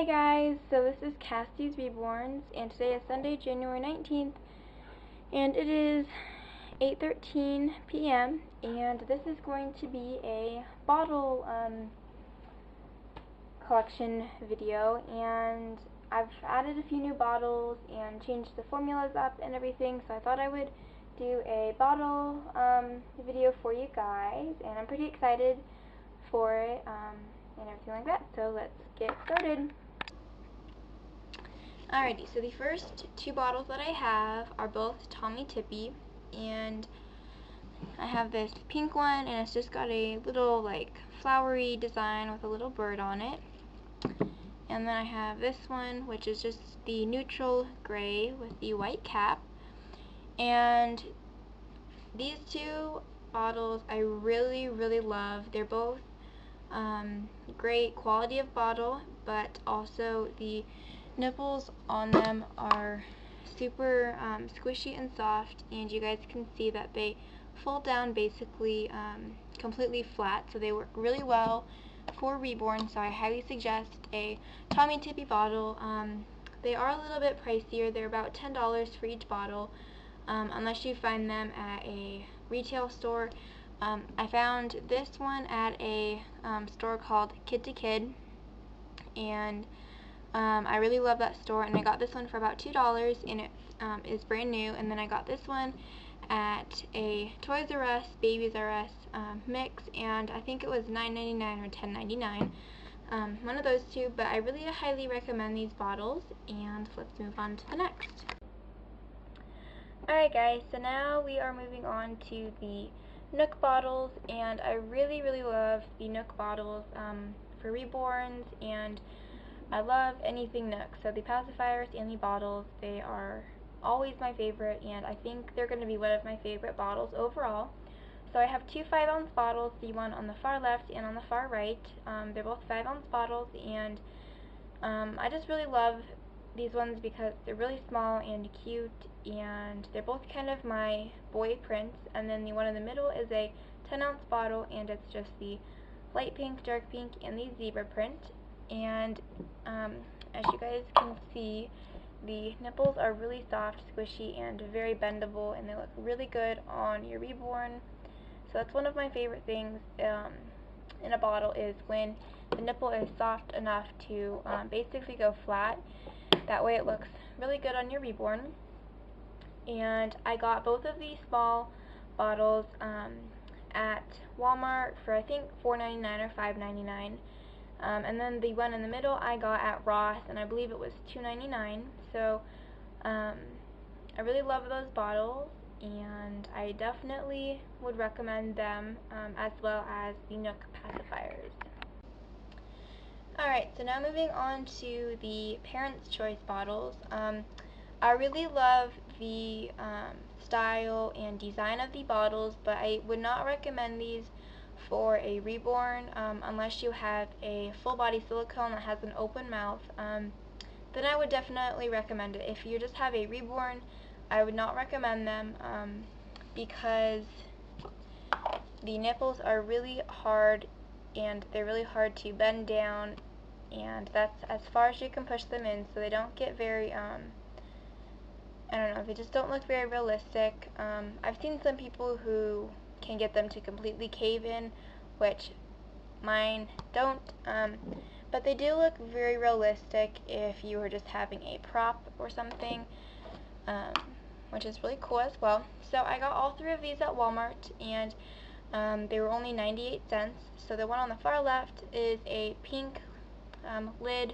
Hey guys, so this is Cassie's Reborns, and today is Sunday, January 19th, and it is 8:13 p.m., and this is going to be a bottle collection video, and I've added a few new bottles and changed the formulas up and everything, so I thought I would do a bottle video for you guys, and I'm pretty excited for it and everything like that, so let's get started. Alrighty, so the first two bottles that I have are both Tommee Tippee, and I have this pink one, and it's just got a little like flowery design with a little bird on it. And then I have this one, which is just the neutral gray with the white cap. And these two bottles I really love. They're both great quality of bottle, but also the nipples on them are super squishy and soft, and you guys can see that they fold down basically completely flat, so they work really well for Reborn, so I highly suggest a Tommee Tippee bottle. They are a little bit pricier. They're about $10 for each bottle, unless you find them at a retail store. I found this one at a store called Kid to Kid, and I really love that store, and I got this one for about $2, and it is brand new. And then I got this one at a Toys R Us, Babies R Us mix, and I think it was $9.99 or $10.99, one of those two, but I really highly recommend these bottles, and let's move on to the next. Alright guys, so now we are moving on to the Nook Bottles, and I really love the Nook Bottles for Reborns, and I love anything Nook. So the pacifiers and the bottles, they are always my favorite, and I think they're going to be one of my favorite bottles overall. So I have two 5-ounce bottles, the one on the far left and on the far right. They're both 5-ounce bottles, and I just really love these ones because they're really small and cute, and they're both kind of my boy prints. And then the one in the middle is a 10-ounce bottle, and it's just the light pink, dark pink, and the zebra print. And as you guys can see, the nipples are really soft, squishy, and very bendable, and they look really good on your Reborn. So that's one of my favorite things in a bottle, is when the nipple is soft enough to basically go flat. That way it looks really good on your Reborn. And I got both of these small bottles at Walmart for I think $4.99 or $5.99. And then the one in the middle I got at Ross, and I believe it was $2.99. So I really love those bottles, and I definitely would recommend them, as well as the Nook pacifiers. Alright, so now moving on to the Parents' Choice bottles. I really love the style and design of the bottles, but I would not recommend these for a Reborn unless you have a full body silicone that has an open mouth. Then I would definitely recommend it. If you just have a Reborn, I would not recommend them because the nipples are really hard, and they're really hard to bend down, and that's as far as you can push them in, so they don't get very I don't know, they just don't look very realistic. I've seen some people who can get them to completely cave in, which mine don't, but they do look very realistic if you were just having a prop or something, which is really cool as well. So I got all three of these at Walmart, and they were only 98 cents. So the one on the far left is a pink lid,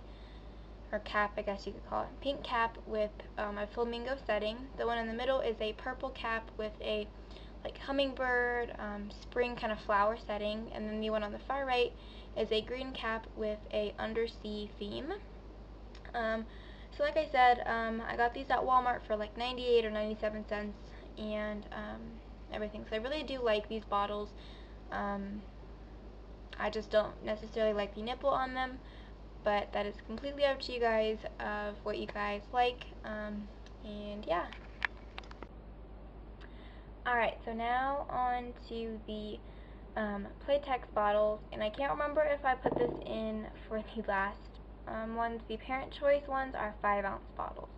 or cap, I guess you could call it, pink cap with a flamingo setting. The one in the middle is a purple cap with a like hummingbird, spring kind of flower setting, and then the one on the far right is a green cap with a undersea theme. So like I said, I got these at Walmart for like 98 or 97 cents, and everything. So I really do like these bottles. I just don't necessarily like the nipple on them, but that is completely up to you guys of what you guys like, and yeah. Alright, so now on to the Playtex bottles, and I can't remember if I put this in for the last ones, the Parent Choice ones, are 5-ounce bottles.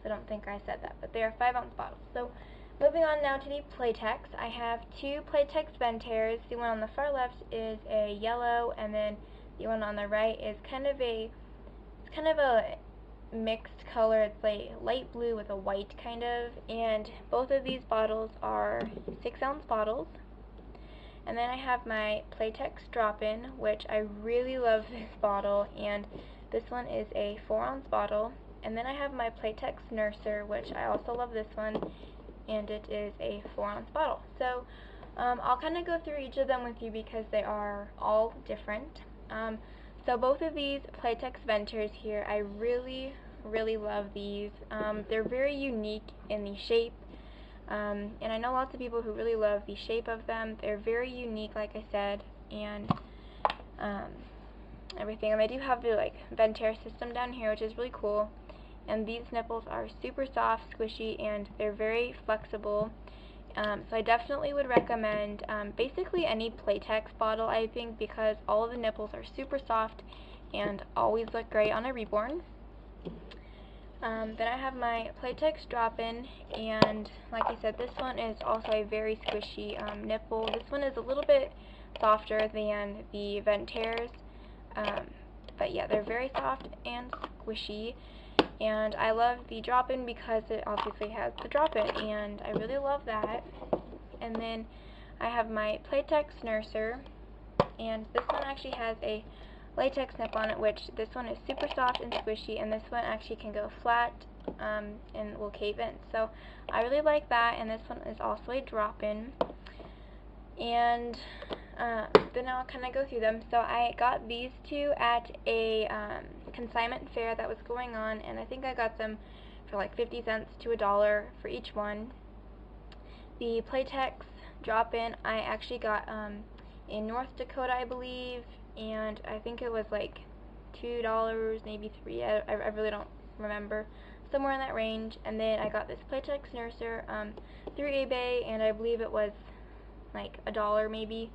So I don't think I said that, but they are 5-ounce bottles. So moving on now to the Playtex. I have 2 Playtex Ventairs. The one on the far left is a yellow, and then the one on the right is kind of a mixed color. It's like light blue with a white kind of, and both of these bottles are 6-ounce bottles. And then I have my Playtex Drop-In, which I really love this bottle, and this one is a 4-ounce bottle. And then I have my Playtex Nurser, which I also love this one, and it is a 4-ounce bottle. So I'll kind of go through each of them with you because they are all different. So both of these Playtex Ventairs here, I really love these. They're very unique in the shape, and I know lots of people who really love the shape of them. They're very unique, like I said, and everything. And they do have the Ventair system down here, which is really cool. And these nipples are super soft, squishy, and they're very flexible. So I definitely would recommend basically any Playtex bottle, I think, because all of the nipples are super soft and always look great on a Reborn. Then I have my Playtex Drop-In, and like I said, this one is also a very squishy nipple. This one is a little bit softer than the Ventairs, but yeah, they're very soft and squishy. And I love the Drop-In because it obviously has the Drop-In, and I really love that. And then I have my Playtex Nurser, and this one actually has a latex nip on it, which this one is super soft and squishy, and this one actually can go flat and will cave in. So I really like that, and this one is also a Drop-In. And then I'll kind of go through them. So I got these two at a consignment fair that was going on, and I think I got them for like 50 cents to $1 for each one. The Playtex Drop-In I actually got in North Dakota, I believe, and I think it was like $2, maybe $3. I really don't remember. Somewhere in that range. And then I got this Playtex Nurser through eBay, and I believe it was like $1 maybe.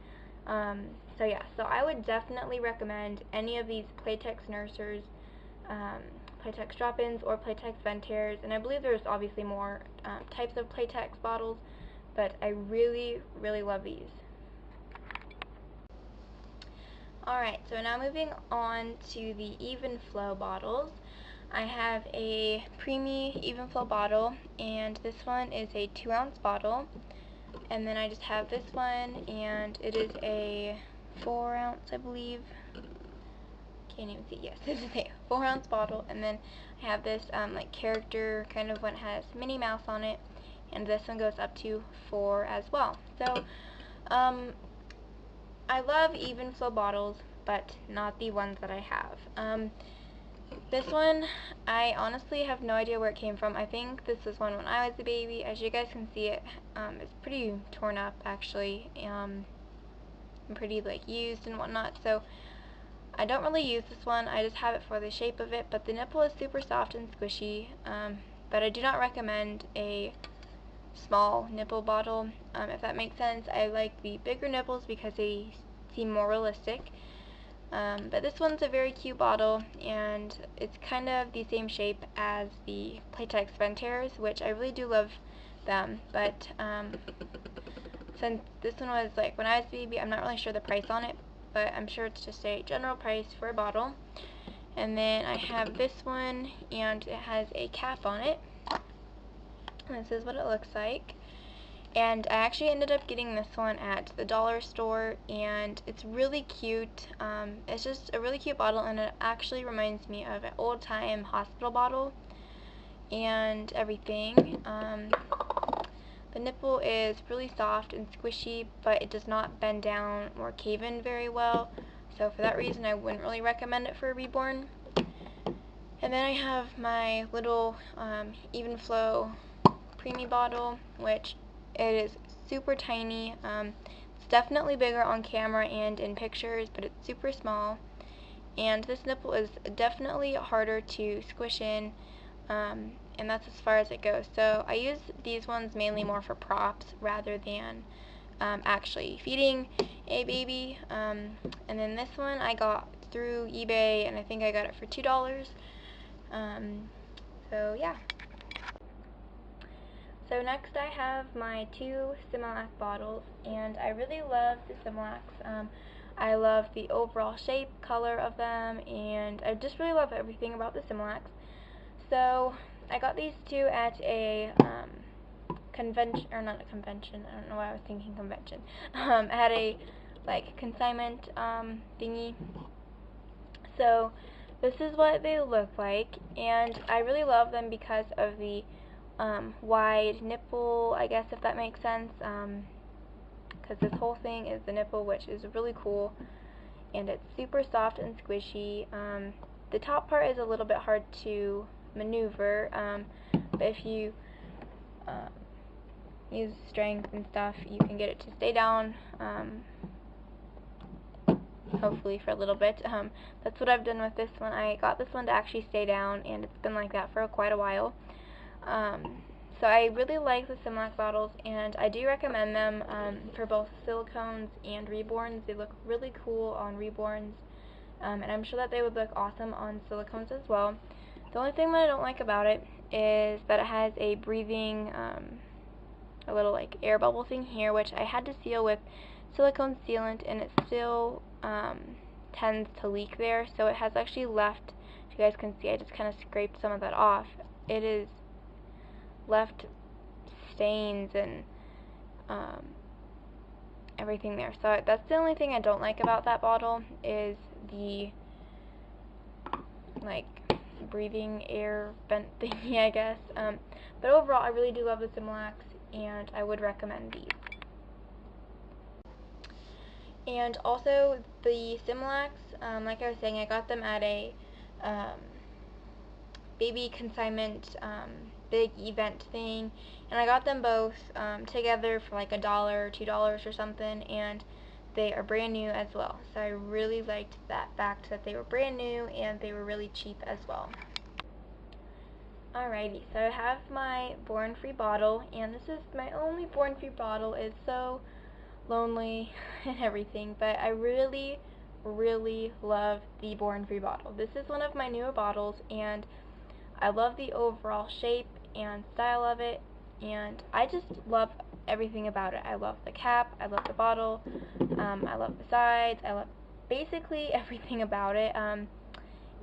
So yeah, so I would definitely recommend any of these Playtex Nursers, Playtex Drop-Ins, or Playtex Ventairs, and I believe there's obviously more types of Playtex bottles, but I really love these. Alright, so now moving on to the Evenflo bottles. I have a preemie Evenflo bottle, and this one is a 2-ounce bottle. And then I just have this one, and it is a 4-ounce, I believe. Can't even see. Yes, this is a 4-ounce bottle. And then I have this like character kind of one, has Minnie Mouse on it, and this one goes up to 4 as well. So I love Evenflo bottles, but not the ones that I have. This one, I honestly have no idea where it came from. I think this was one when I was a baby. As you guys can see, it's pretty torn up, actually, and pretty used and whatnot. So I don't really use this one. I just have it for the shape of it. But the nipple is super soft and squishy. But I do not recommend a small nipple bottle, if that makes sense. I like the bigger nipples because they seem more realistic. But this one's a very cute bottle, and it's kind of the same shape as the Playtex Ventairs, which I really do love them. But since this one was when I was a baby, I'm not really sure the price on it, but I'm sure it's just a general price for a bottle. And then I have this one, and it has a cap on it. And this is what it looks like. And I actually ended up getting this one at the dollar store, and it's really cute. It's just a really cute bottle, and it actually reminds me of an old-time hospital bottle and everything. The nipple is really soft and squishy, but it does not bend down or cave in very well. So for that reason, I wouldn't really recommend it for a Reborn. And then I have my little Evenflo preemie bottle, which it is super tiny. It's definitely bigger on camera and in pictures, but it's super small. And this nipple is definitely harder to squish in, and that's as far as it goes. So I use these ones mainly more for props rather than actually feeding a baby. And then this one I got through eBay, and I think I got it for $2. So yeah. So next I have my two Similac bottles, and I really love the Similacs. I love the overall shape, color of them, and I just really love everything about the Similacs. So I got these two at a convention, or not a convention, I don't know why I was thinking convention, at a like consignment thingy. So this is what they look like, and I really love them because of the wide nipple, I guess, if that makes sense, because this whole thing is the nipple, which is really cool, and it's super soft and squishy. The top part is a little bit hard to maneuver, but if you use strength and stuff, you can get it to stay down, hopefully for a little bit. That's what I've done with this one. I got this one to actually stay down, and it's been like that for quite a while. So I really like the Similac bottles, and I do recommend them for both silicones and Reborns. They look really cool on Reborns, and I'm sure that they would look awesome on silicones as well. The only thing that I don't like about it is that it has a breathing, a little like air bubble thing here, which I had to seal with silicone sealant, and it still tends to leak there. So it has actually left, if you guys can see, I just kind of scraped some of that off. It is left stains and everything there. So that's the only thing I don't like about that bottle, is the like breathing air vent thingy, I guess. But overall, I really do love the Similacs, and I would recommend these. And also the Similacs, like I was saying, I got them at a baby consignment big event thing, and I got them both together for like $1 or $2 or something, and they are brand new as well. So I really liked that fact that they were brand new and they were really cheap as well. Alrighty, so I have my Born Free bottle, and this is my only Born Free bottle. It's so lonely and everything, but I really love the Born Free bottle. This is one of my newer bottles, and I love the overall shape and style of it, and I just love everything about it. I love the cap, I love the bottle, I love the sides, I love basically everything about it.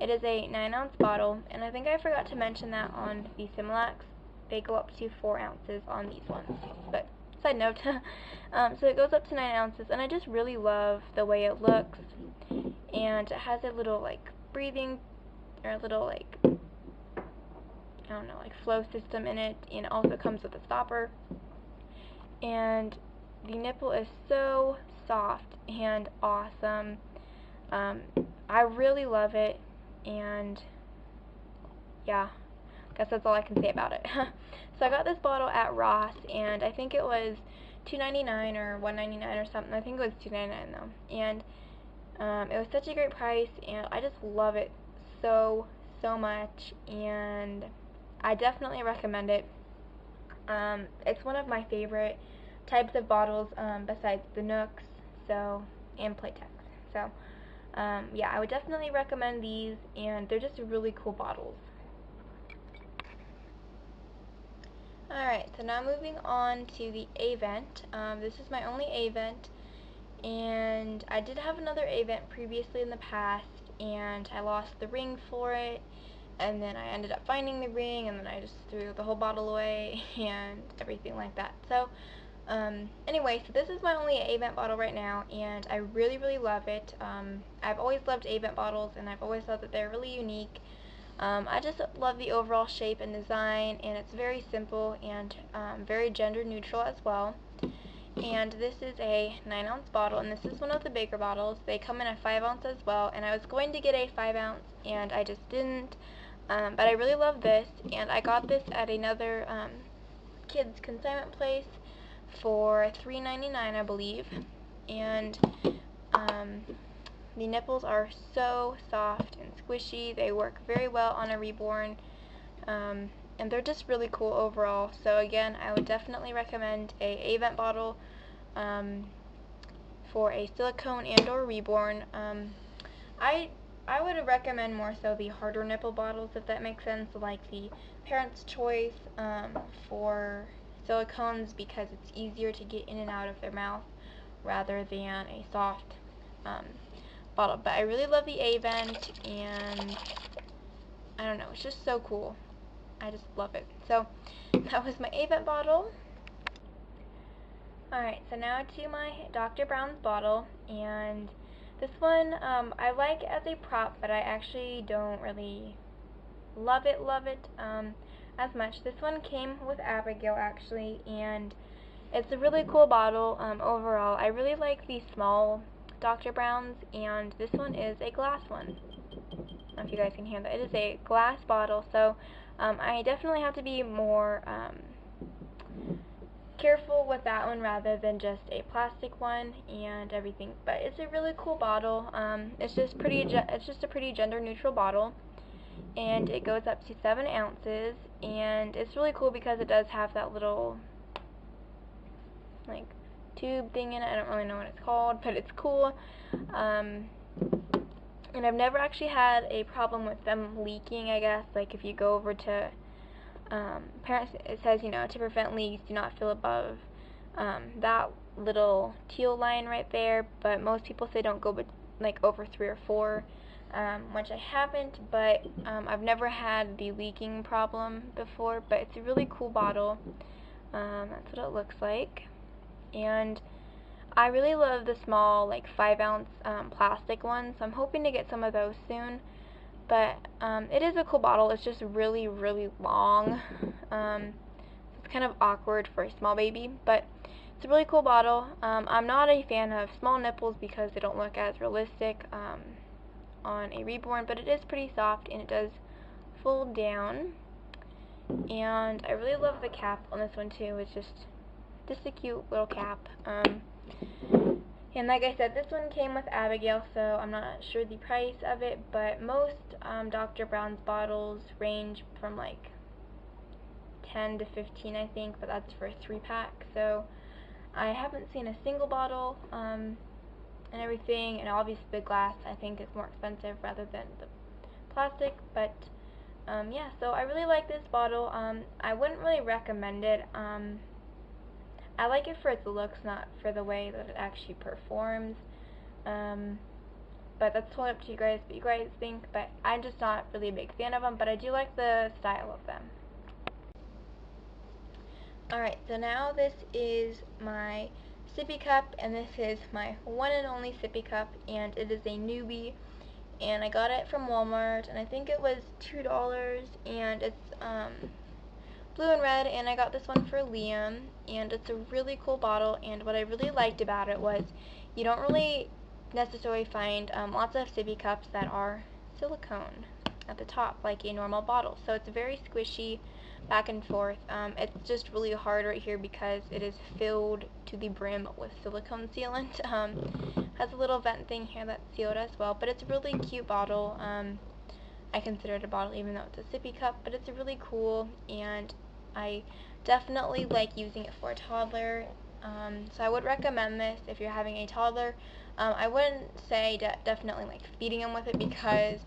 It is a 9-ounce bottle, and I think I forgot to mention that on the Similacs. They go up to 4 ounces on these ones, but side note. So it goes up to 9 ounces, and I just really love the way it looks, and it has a little like breathing, or a little like, I don't know, like flow system in it, and it also comes with a stopper, and the nipple is so soft and awesome. I really love it, and yeah, I guess that's all I can say about it. So I got this bottle at Ross, and I think it was $2.99 or $1.99 or something. I think it was $2.99 though, and it was such a great price, and I just love it so much, and I definitely recommend it. It's one of my favorite types of bottles, besides the Nooks, so, and Playtex. So yeah, I would definitely recommend these, and they're just really cool bottles. Alright, so now moving on to the A-Vent. This is my only A-Vent, and I did have another A-Vent previously in the past, and I lost the ring for it, and then I ended up finding the ring, and then I just threw the whole bottle away, and everything like that. So, anyway, so this is my only A-Vent bottle right now, and I really love it. I've always loved A-Vent bottles, and I've always thought that they're really unique. I just love the overall shape and design, and it's very simple and very gender neutral as well. And this is a 9-ounce bottle, and this is one of the bigger bottles. They come in a 5-ounce as well, and I was going to get a 5-ounce, and I just didn't. But I really love this, and I got this at another kids consignment place for $3.99, I believe. And the nipples are so soft and squishy. They work very well on a Reborn, and they're just really cool overall. So again, I would definitely recommend a A-Vent bottle for a silicone and or Reborn. I I would recommend more so the harder nipple bottles, if that makes sense, like the Parents' Choice for silicones, because it's easier to get in and out of their mouth rather than a soft um, bottle. But I really love the Avent, and I don't know, it's just so cool. I just love it. So that was my Avent bottle. Alright, so now to my Dr. Brown's bottle, and this one I like as a prop, but I actually don't really love it as much. This one came with Abigail, actually, and it's a really cool bottle overall. I really like these small Dr. Brown's, and this one is a glass one. I don't know if you guys can hear that. It is a glass bottle, so I definitely have to be more careful with that one rather than just a plastic one and everything. But it's a really cool bottle. It's just a pretty gender neutral bottle, and it goes up to 7 ounces, and it's really cool because it does have that little like tube thing in it. I don't really know what it's called, but it's cool. And I've never actually had a problem with them leaking, I guess. Like if you go over to Parents, it says, you know, to prevent leaks, do not fill above that little teal line right there, but most people say don't go like over 3 or 4, which I haven't, but I've never had the leaking problem before. But it's a really cool bottle. That's what it looks like, and I really love the small, like 5-ounce plastic ones, so I'm hoping to get some of those soon. But it is a cool bottle. It's just really, really long. It's kind of awkward for a small baby, but it's a really cool bottle. I'm not a fan of small nipples because they don't look as realistic on a Reborn, but it is pretty soft and it does fold down. And I really love the cap on this one too. It's just a cute little cap. And like I said, this one came with Abigail, so I'm not sure the price of it, but most Dr. Brown's bottles range from like 10 to 15, I think, but that's for a 3-pack. So I haven't seen a single bottle and everything, and obviously the glass I think is more expensive rather than the plastic, but yeah, so I really like this bottle. I wouldn't really recommend it. I like it for its looks, not for the way that it actually performs. But that's totally up to you guys, what you guys think. But I'm just not really a big fan of them, but I do like the style of them. Alright, so now this is my sippy cup, and this is my one and only sippy cup, and it is a newbie. And I got it from Walmart, and I think it was $2, and it's blue and red, and I got this one for Liam, and it's a really cool bottle. And what I really liked about it was you don't really necessarily find lots of sippy cups that are silicone at the top like a normal bottle, so it's very squishy back and forth. It's just really hard right here because it is filled to the brim with silicone sealant. Has a little vent thing here that's sealed as well, but it's a really cute bottle. I consider it a bottle even though it's a sippy cup, but it's really cool, and I definitely like using it for a toddler. So I would recommend this if you're having a toddler. I wouldn't say definitely like feeding them with it, because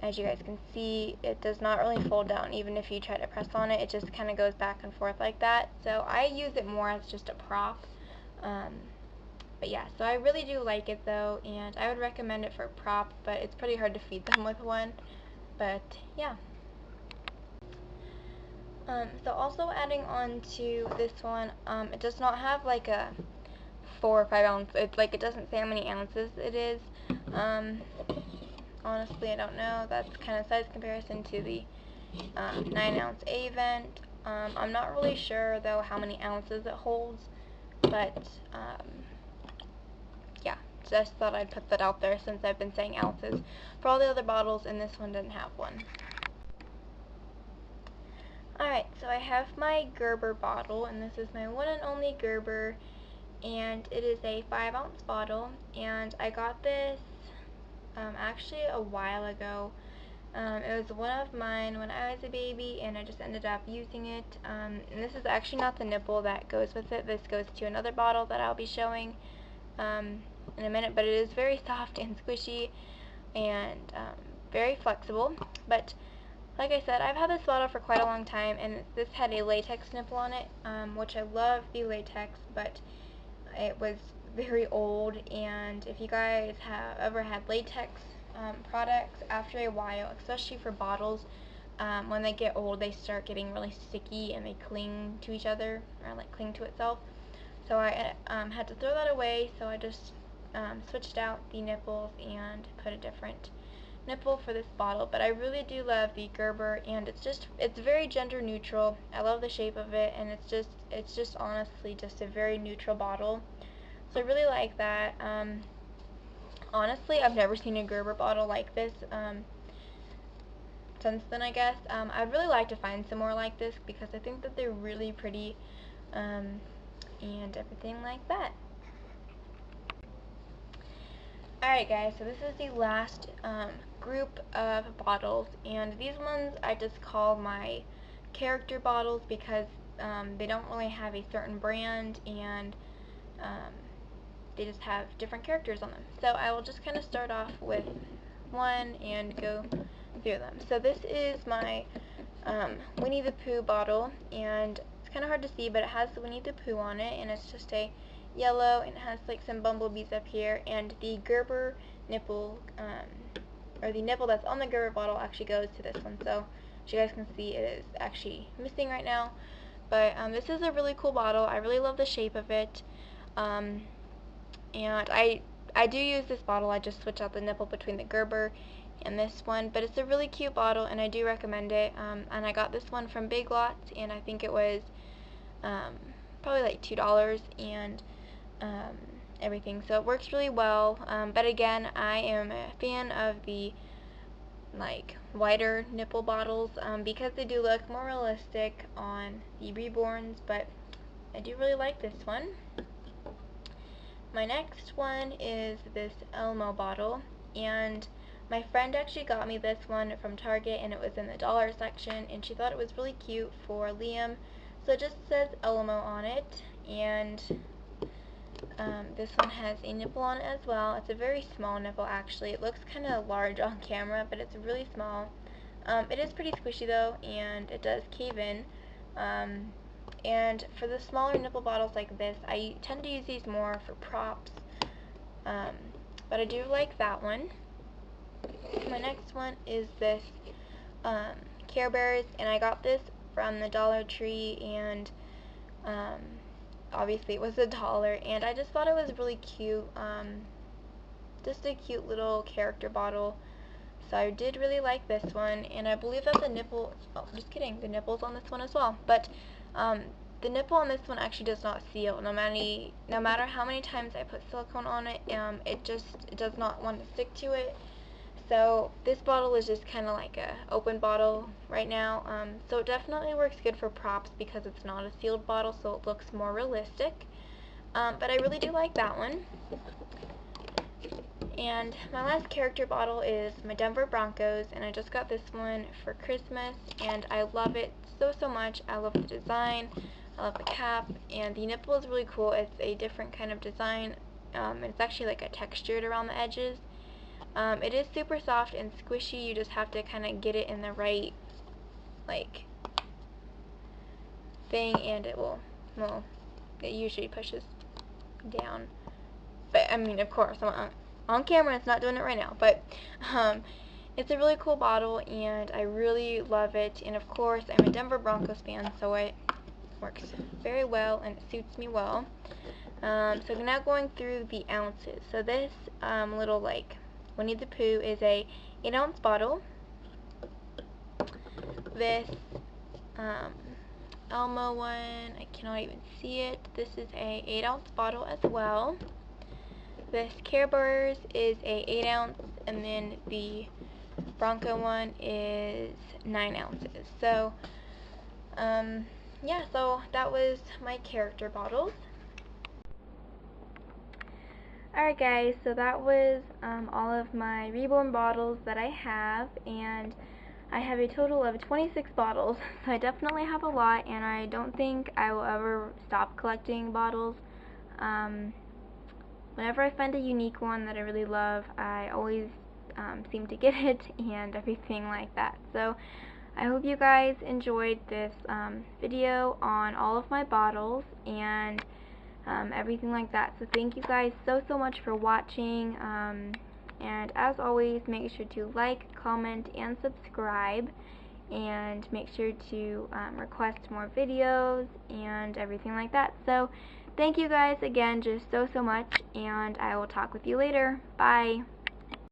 as you guys can see, it does not really fold down. Even if you try to press on it, it just kind of goes back and forth like that. So I use it more as just a prop. But yeah, so I really do like it though, and I would recommend it for a prop, but it's pretty hard to feed them with one. But yeah. So also adding on to this one, it does not have like a 4 or 5 ounce. It's like, it doesn't say how many ounces it is. Honestly, I don't know. That's kind of size comparison to the 9-ounce Avent. I'm not really sure though how many ounces it holds, but yeah, just thought I'd put that out there since I've been saying ounces for all the other bottles, and this one didn't have one. Alright, so I have my Gerber bottle, and this is my one and only Gerber, and it is a 5-ounce bottle, and I got this actually a while ago. It was one of mine when I was a baby, and I just ended up using it. And this is actually not the nipple that goes with it. This goes to another bottle that I'll be showing in a minute, but it is very soft and squishy. and very flexible. But like I said, I've had this bottle for quite a long time, and this had a latex nipple on it, which I love the latex, but it was very old, and if you guys have ever had latex products, after a while, especially for bottles, when they get old, they start getting really sticky and they cling to each other, or like cling to itself. So I had to throw that away, so I just switched out the nipples and put a different nipple for this bottle. But I really do love the Gerber, and it's very gender neutral. I love the shape of it, and it's just honestly just a very neutral bottle. So I really like that. Honestly, I've never seen a Gerber bottle like this since then, I guess. I'd really like to find some more like this because I think that they're really pretty and everything like that. Alright guys, so this is the last group of bottles, and these ones I just call my character bottles because they don't really have a certain brand, and they just have different characters on them. So I will just kind of start off with one and go through them. So this is my Winnie the Pooh bottle, and it's kind of hard to see, but it has the Winnie the Pooh on it, and it's just a yellow, and it has like some bumblebees up here, and the Gerber nipple, or the nipple that's on the Gerber bottle actually goes to this one. So as you guys can see, it is actually missing right now, but this is a really cool bottle. I really love the shape of it, and I do use this bottle. I just switch out the nipple between the Gerber and this one, but it's a really cute bottle, and I do recommend it. And I got this one from Big Lots, and I think it was probably like $2, and everything, so it works really well. But again, I am a fan of the like wider nipple bottles because they do look more realistic on the Reborns, but I do really like this one. My next one is this Elmo bottle, and my friend actually got me this one from Target, and it was in the dollar section, and she thought it was really cute for Liam. So it just says Elmo on it, and this one has a nipple on it as well. It's a very small nipple actually. It looks kind of large on camera, but it's really small. It is pretty squishy though, and it does cave in. And for the smaller nipple bottles like this, I tend to use these more for props, but I do like that one. My next one is this Care Bears, and I got this from the Dollar Tree, and obviously it was $1, and I just thought it was really cute, just a cute little character bottle. So I did really like this one, and I believe that the nipple, oh, just kidding, the nipple's on this one as well, but the nipple on this one actually does not seal. No matter how many times I put silicone on it, it does not want to stick to it. So this bottle is just kind of like a open bottle right now. So it definitely works good for props because it's not a sealed bottle, so it looks more realistic. But I really do like that one. And my last character bottle is my Denver Broncos, and I just got this one for Christmas, and I love it so much. I love the design, I love the cap, and the nipple is really cool. It's a different kind of design, and it's actually like a textured around the edges. It is super soft and squishy. You just have to kind of get it in the right like thing, and it will, well, it usually pushes down. But I mean, of course, on camera it's not doing it right now, but it's a really cool bottle, and I really love it. And of course, I'm a Denver Broncos fan, so it works very well and it suits me well. So now going through the ounces. So this little like Winnie the Pooh is a 8-ounce bottle. This Elmo one, I cannot even see it. This is a 8-ounce bottle as well. This Care Bears is a 8-ounce, and then the Bronco one is 9 ounces. So, yeah, so that was my character bottles. Alright guys, so that was all of my Reborn bottles that I have, and I have a total of 26 bottles, so I definitely have a lot, and I don't think I will ever stop collecting bottles. Whenever I find a unique one that I really love, I always seem to get it and everything like that. So I hope you guys enjoyed this video on all of my bottles and everything like that. So thank you guys so much for watching, and as always, make sure to like, comment, and subscribe, and make sure to request more videos and everything like that. So thank you guys again just so much, and I will talk with you later. Bye.